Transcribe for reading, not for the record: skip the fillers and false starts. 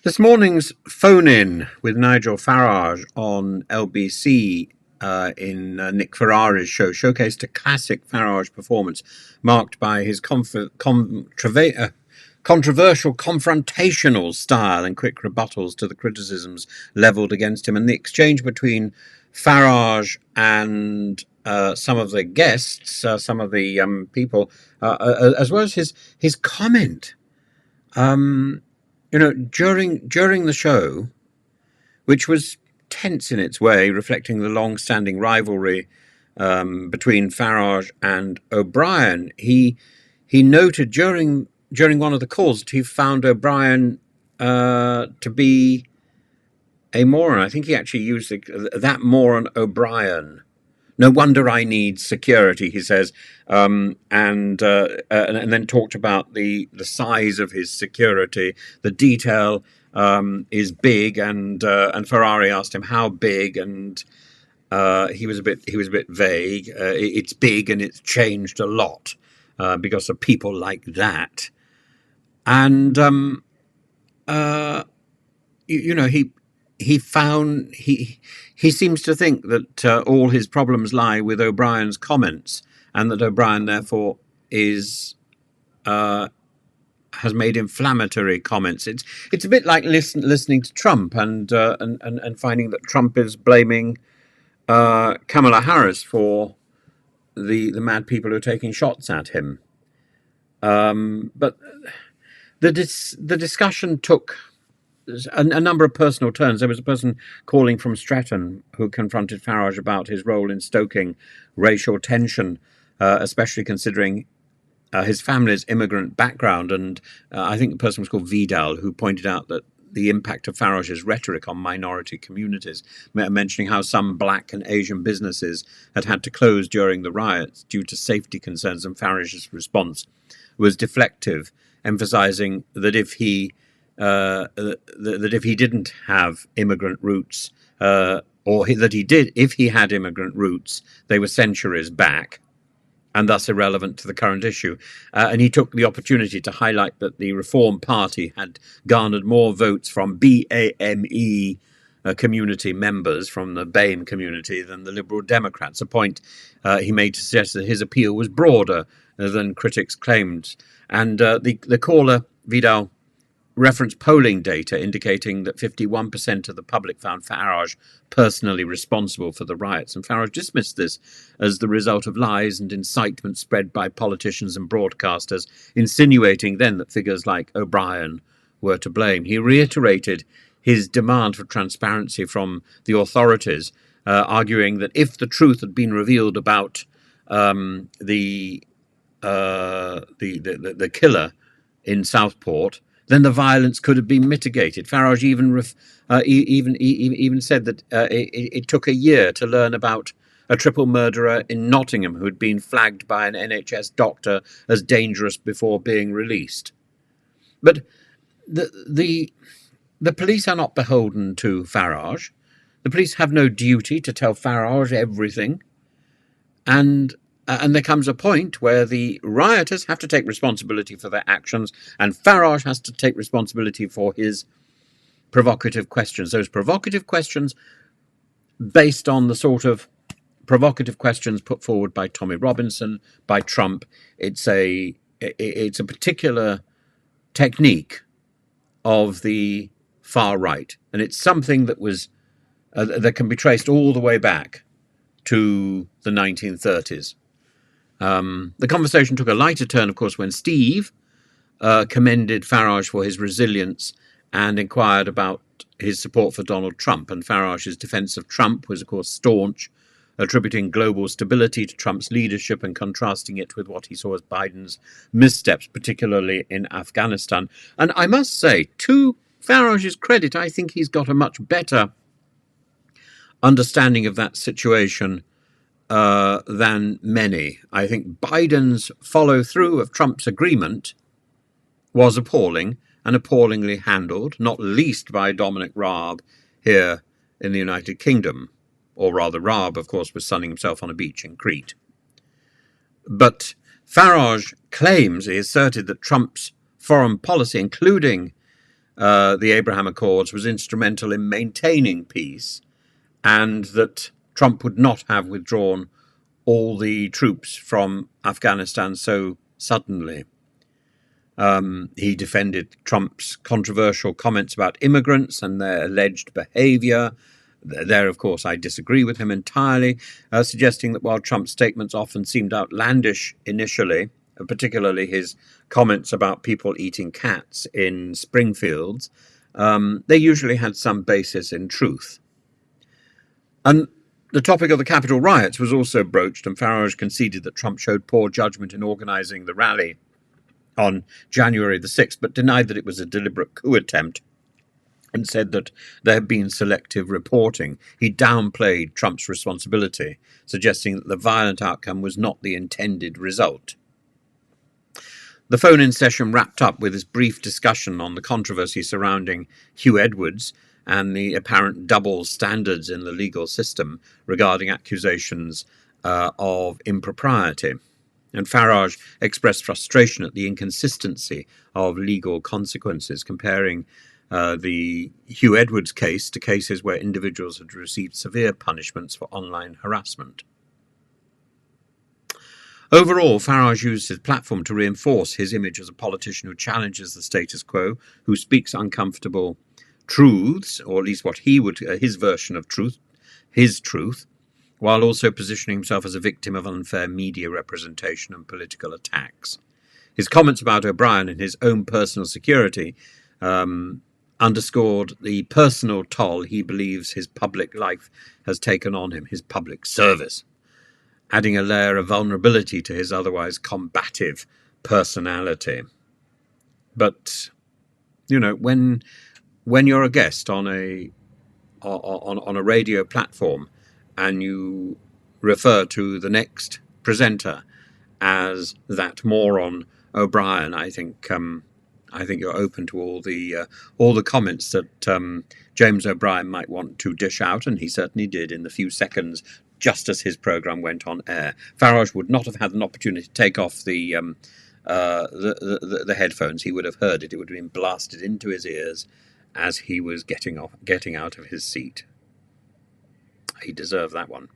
This morning's phone-in with Nigel Farage on LBC in Nick Ferrari's show showcased a classic Farage performance marked by his controversial, confrontational style and quick rebuttals to the criticisms levelled against him, and the exchange between Farage and some of the guests, some of the people, as well as his comment. During the show, which was tense in its way, reflecting the long-standing rivalry between Farage and O'Brien, he noted during one of the calls that he found O'Brien to be a moron. I think he actually used that moron O'Brien. No wonder I need security, he says, and then talked about the size of his security. The detail is big, and Ferrari asked him how big, and he was a bit vague. It's big, and it's changed a lot because of people like that. And he seems to think that all his problems lie with O'Brien's comments, and that O'Brien therefore has made inflammatory comments. It's a bit like listening to Trump and finding that Trump is blaming Kamala Harris for the mad people who are taking shots at him. But the discussion took a number of personal turns. There was a person calling from Stretton who confronted Farage about his role in stoking racial tension, especially considering his family's immigrant background. And I think the person was called Vidal, who pointed out that the impact of Farage's rhetoric on minority communities, mentioning how some black and Asian businesses had to close during the riots due to safety concerns, and Farage's response was deflective, emphasizing that if he didn't have immigrant roots, if he had immigrant roots, they were centuries back, and thus irrelevant to the current issue. And he took the opportunity to highlight that the Reform Party had garnered more votes from BAME community members, from the BAME community, than the Liberal Democrats, a point he made to suggest that his appeal was broader than critics claimed. And the caller, Vidal, referenced polling data indicating that 51% of the public found Farage personally responsible for the riots, and Farage dismissed this as the result of lies and incitement spread by politicians and broadcasters, insinuating then that figures like O'Brien were to blame. He reiterated his demand for transparency from the authorities, arguing that if the truth had been revealed about the killer in Southport, then the violence could have been mitigated. Farage even said that it took a year to learn about a triple murderer in Nottingham who had been flagged by an NHS doctor as dangerous before being released. But the police are not beholden to Farage. The police have no duty to tell Farage everything. And there comes a point where the rioters have to take responsibility for their actions, and Farage has to take responsibility for his provocative questions. Those provocative questions based on the sort of provocative questions put forward by Tommy Robinson, by Trump. It's a particular technique of the far right, and it's something that was that can be traced all the way back to the 1930s. The conversation took a lighter turn, of course, when Steve commended Farage for his resilience and inquired about his support for Donald Trump. And Farage's defense of Trump was, of course, staunch, attributing global stability to Trump's leadership and contrasting it with what he saw as Biden's missteps, particularly in Afghanistan. And I must say, to Farage's credit, I think he's got a much better understanding of that situation than many. I think Biden's follow-through of Trump's agreement was appalling, and appallingly handled, not least by Dominic Raab here in the United Kingdom. Or rather, Raab, of course, was sunning himself on a beach in Crete. But Farage claims, he asserted, that Trump's foreign policy, including the Abraham Accords was instrumental in maintaining peace, and that Trump would not have withdrawn all the troops from Afghanistan so suddenly. He defended Trump's controversial comments about immigrants and their alleged behavior. There, of course, I disagree with him entirely, suggesting that while Trump's statements often seemed outlandish initially, particularly his comments about people eating cats in Springfields, they usually had some basis in truth. And the topic of the Capitol riots was also broached, and Farage conceded that Trump showed poor judgment in organising the rally on January the 6th, but denied that it was a deliberate coup attempt and said that there had been selective reporting. He downplayed Trump's responsibility, suggesting that the violent outcome was not the intended result. The phone-in session wrapped up with this brief discussion on the controversy surrounding Hugh Edwards and the apparent double standards in the legal system regarding accusations of impropriety. And Farage expressed frustration at the inconsistency of legal consequences, comparing the Hugh Edwards case to cases where individuals had received severe punishments for online harassment. Overall, Farage used his platform to reinforce his image as a politician who challenges the status quo, who speaks uncomfortable truths, or at least what he would, his version of truth, his truth, while also positioning himself as a victim of unfair media representation and political attacks. His comments about O'Brien and his own personal security underscored the personal toll he believes his public life has taken on him, his public service, adding a layer of vulnerability to his otherwise combative personality. But, you know, when you're a guest on a radio platform and you refer to the next presenter as that moron O'Brien, I think you're open to all the comments that James O'Brien might want to dish out, and he certainly did in the few seconds just as his programme went on air. Farage would not have had an opportunity to take off the headphones. He would have heard it. It would have been blasted into his ears as he was getting out of his seat. He deserved that one.